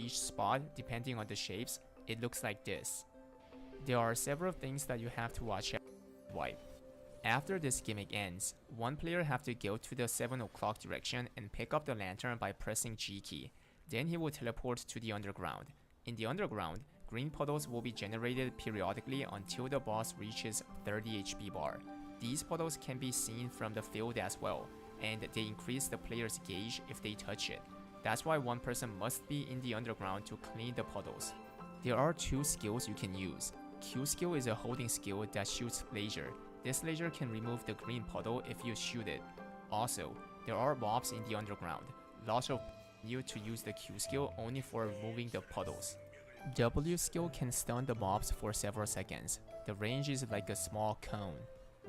each spot depending on the shapes, it looks like this. There are several things that you have to watch out with wipe. After this gimmick ends, one player have to go to the 7 o'clock direction and pick up the lantern by pressing G key. Then he will teleport to the underground. In the underground, green puddles will be generated periodically until the boss reaches 30 HP bar. These puddles can be seen from the field as well, and they increase the player's gauge if they touch it. That's why one person must be in the underground to clean the puddles. There are two skills you can use. Q skill is a holding skill that shoots laser. This laser can remove the green puddle if you shoot it. Also, there are mobs in the underground. Lots of you to use the Q skill only for removing the puddles. W skill can stun the mobs for several seconds. The range is like a small cone.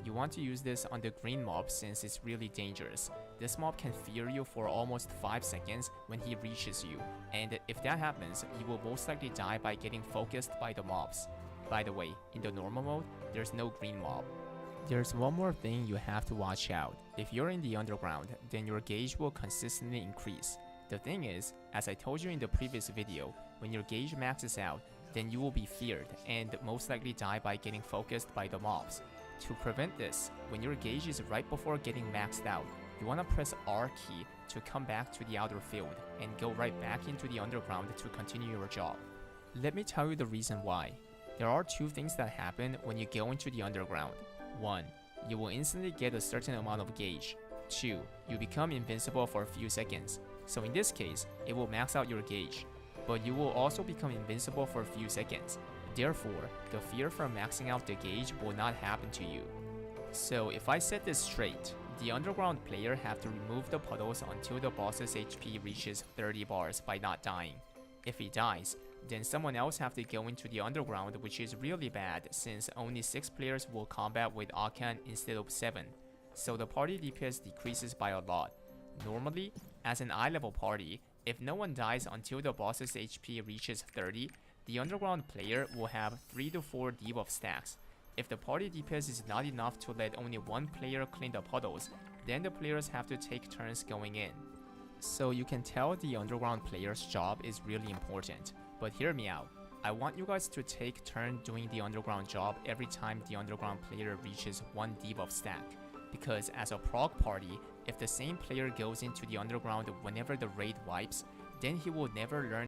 You want to use this on the green mob since it's really dangerous. This mob can fear you for almost 5 seconds when he reaches you, and if that happens, you will most likely die by getting focused by the mobs. By the way, in the normal mode, there's no green mob. There's one more thing you have to watch out. If you're in the underground, then your gauge will consistently increase. The thing is, as I told you in the previous video, when your gauge maxes out, then you will be feared and most likely die by getting focused by the mobs. To prevent this, when your gauge is right before getting maxed out, you want to press R key to come back to the outer field and go right back into the underground to continue your job. Let me tell you the reason why. There are two things that happen when you go into the underground. 1. You will instantly get a certain amount of gauge. 2. You become invincible for a few seconds. So in this case, it will max out your gauge. But you will also become invincible for a few seconds. Therefore, the fear from maxing out the gauge will not happen to you. So if I set this straight, the underground player have to remove the puddles until the boss's HP reaches 30 bars by not dying. If he dies, then someone else have to go into the underground, which is really bad since only 6 players will combat with akkan instead of 7. So the party DPS decreases by a lot. Normally, as an eye-level party, if no one dies until the boss's HP reaches 30, the underground player will have 3 to 4 debuff stacks. If the party DPS is not enough to let only one player clean the puddles, then the players have to take turns going in. So you can tell the underground player's job is really important. But hear me out. I want you guys to take turn doing the underground job every time the underground player reaches 1 debuff stack. Because as a prog party, if the same player goes into the underground whenever the raid wipes, then he will never learn